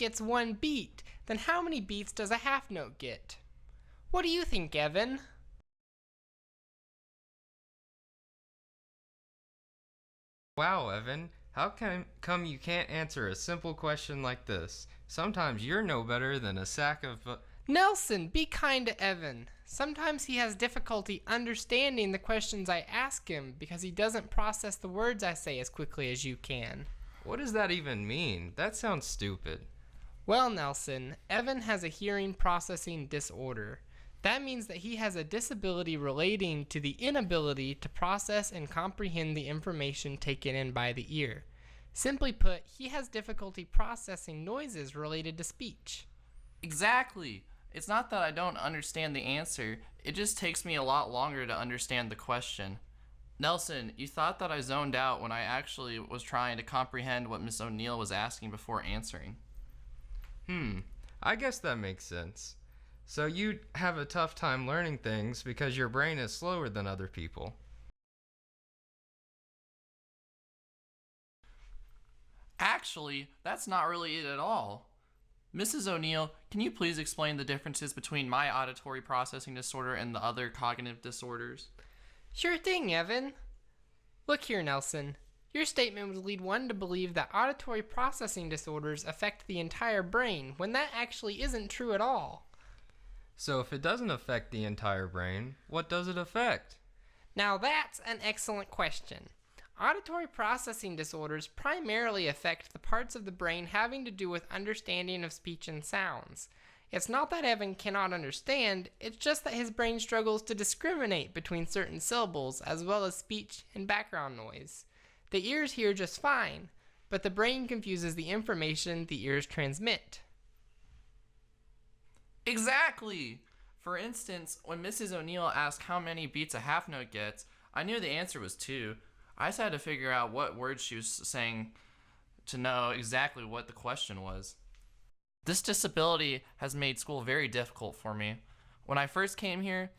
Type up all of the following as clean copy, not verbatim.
gets one beat, then how many beats does a half note get? What do you think, Evan? Wow, Evan, how come you can't answer a simple question like this? Sometimes you're no better than a sack of... Nelson, be kind to Evan. Sometimes he has difficulty understanding the questions I ask him because he doesn't process the words I say as quickly as you can. What does that even mean? That sounds stupid. Well, Nelson, Evan has a hearing processing disorder. That means that he has a disability relating to the inability to process and comprehend the information taken in by the ear. Simply put, he has difficulty processing noises related to speech. Exactly. It's not that I don't understand the answer, it just takes me a lot longer to understand the question. Nelson, you thought that I zoned out when I actually was trying to comprehend what Miss O'Neill was asking before answering. I guess that makes sense. So you have a tough time learning things because your brain is slower than other people. Actually, that's not really it at all. Mrs. O'Neill, can you please explain the differences between my auditory processing disorder and the other cognitive disorders? Sure thing, Evan. Look here, Nelson. Your statement would lead one to believe that auditory processing disorders affect the entire brain, when that actually isn't true at all. So if it doesn't affect the entire brain, what does it affect? Now that's an excellent question. Auditory processing disorders primarily affect the parts of the brain having to do with understanding of speech and sounds. It's not that Evan cannot understand, it's just that his brain struggles to discriminate between certain syllables as well as speech and background noise. The ears hear just fine, but the brain confuses the information the ears transmit. Exactly! For instance, when Mrs. O'Neill asked how many beats a half note gets, I knew the answer was 2. I just had to figure out what words she was saying to know exactly what the question was. This disability has made school very difficult for me. When I first came here,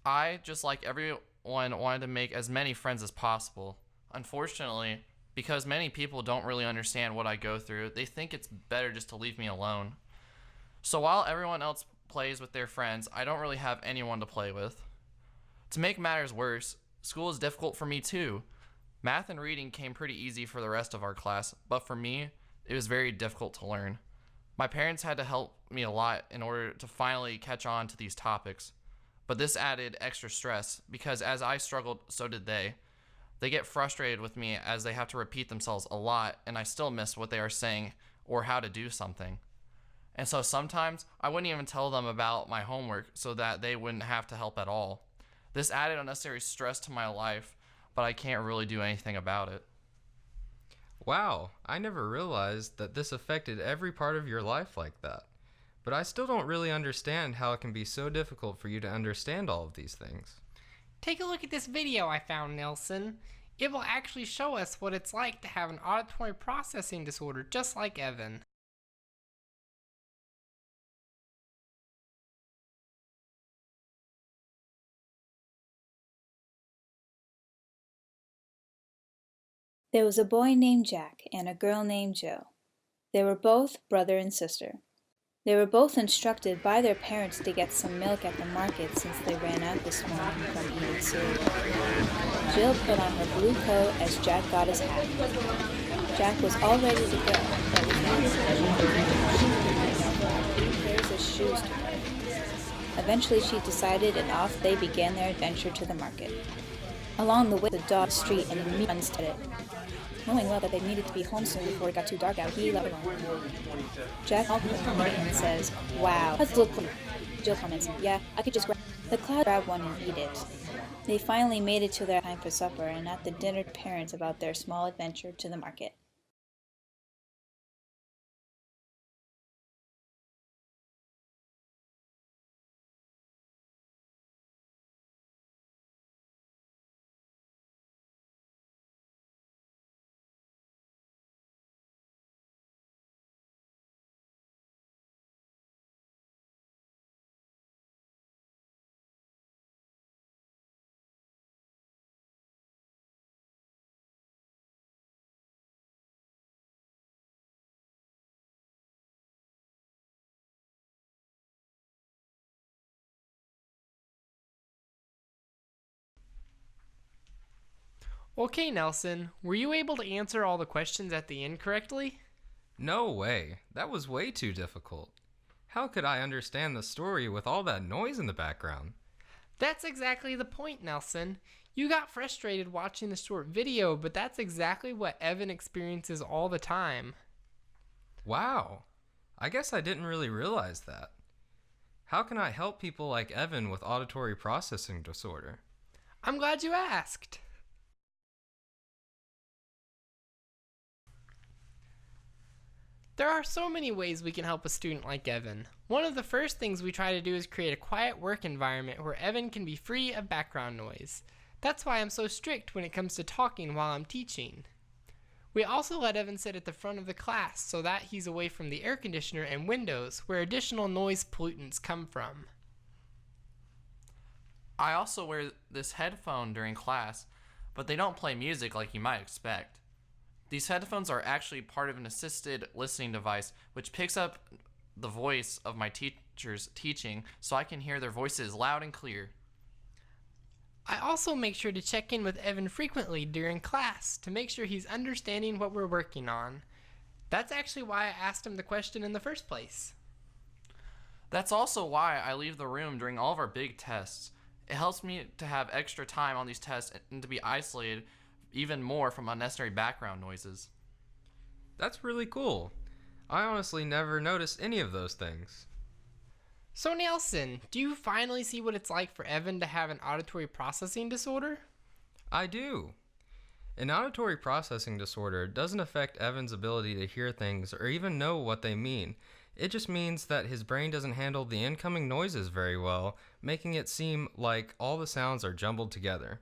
I, just like everyone, wanted to make as many friends as possible. Unfortunately, because many people don't really understand what I go through, they think it's better just to leave me alone. So while everyone else plays with their friends, I don't really have anyone to play with. To make matters worse, school is difficult for me too. Math and reading came pretty easy for the rest of our class, but for me, it was very difficult to learn. My parents had to help me a lot in order to finally catch on to these topics, but this added extra stress because as I struggled, so did they. They get frustrated with me as they have to repeat themselves a lot and I still miss what they are saying or how to do something. And so sometimes I wouldn't even tell them about my homework so that they wouldn't have to help at all. This added unnecessary stress to my life, but I can't really do anything about it. Wow, I never realized that this affected every part of your life like that. But I still don't really understand how it can be so difficult for you to understand all of these things. Take a look at this video I found, Nelson. It will actually show us what it's like to have an auditory processing disorder just like Evan. There was a boy named Jack and a girl named Jill. They were both brother and sister. They were both instructed by their parents to get some milk at the market since they ran out this morning from eating cereal. Jill put on her blue coat as Jack got his hat. Jack was all ready to go, but was not three pairs of shoes to wear. Eventually she decided and off they began their adventure to the market. Along the way, the dog street and immediately unstead it. Knowing well that they needed to be home soon before it got too dark out, he left alone. Jack and says, "Wow, that's a little." Jill comments, "Yeah, I could just grab one and eat it." They finally made it to their time for supper and at the dinner parents about their small adventure to the market. Okay, Nelson, were you able to answer all the questions at the end correctly? No way. That was way too difficult. How could I understand the story with all that noise in the background? That's exactly the point, Nelson. You got frustrated watching the short video, but that's exactly what Evan experiences all the time. Wow. I guess I didn't really realize that. How can I help people like Evan with auditory processing disorder? I'm glad you asked. There are so many ways we can help a student like Evan. One of the first things we try to do is create a quiet work environment where Evan can be free of background noise. That's why I'm so strict when it comes to talking while I'm teaching. We also let Evan sit at the front of the class so that he's away from the air conditioner and windows where additional noise pollutants come from. I also wear this headphone during class, but they don't play music like you might expect. These headphones are actually part of an assisted listening device which picks up the voice of my teachers teaching so I can hear their voices loud and clear. I also make sure to check in with Evan frequently during class to make sure he's understanding what we're working on. That's actually why I asked him the question in the first place. That's also why I leave the room during all of our big tests. It helps me to have extra time on these tests and to be isolated even more from unnecessary background noises. That's really cool. I honestly never noticed any of those things. So Nelson, do you finally see what it's like for Evan to have an auditory processing disorder? I do. An auditory processing disorder doesn't affect Evan's ability to hear things or even know what they mean. It just means that his brain doesn't handle the incoming noises very well, making it seem like all the sounds are jumbled together.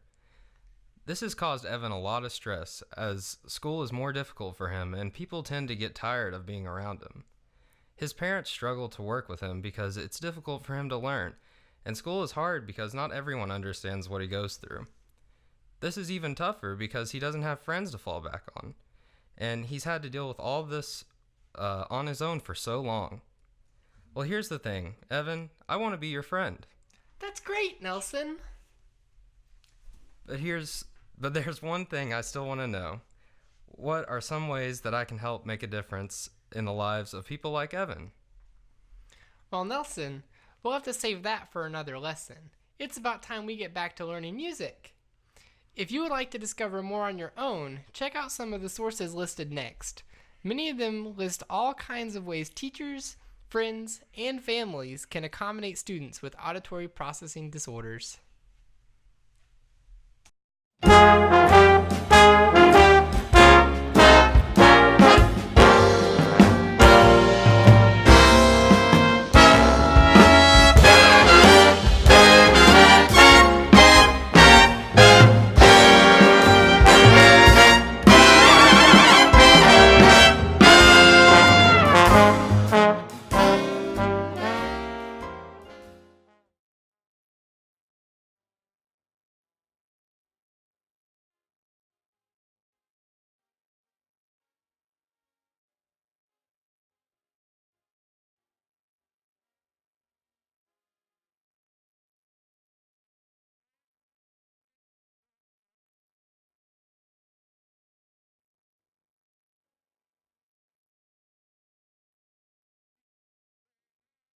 This has caused Evan a lot of stress, as school is more difficult for him and people tend to get tired of being around him. His parents struggle to work with him because it's difficult for him to learn, and school is hard because not everyone understands what he goes through. This is even tougher because he doesn't have friends to fall back on, and he's had to deal with all this on his own for so long. Well, here's the thing, Evan, I want to be your friend. That's great, Nelson. But there's one thing I still want to know. What are some ways that I can help make a difference in the lives of people like Evan? Well, Nelson, we'll have to save that for another lesson. It's about time we get back to learning music. If you would like to discover more on your own, check out some of the sources listed next. Many of them list all kinds of ways teachers, friends, and families can accommodate students with auditory processing disorders.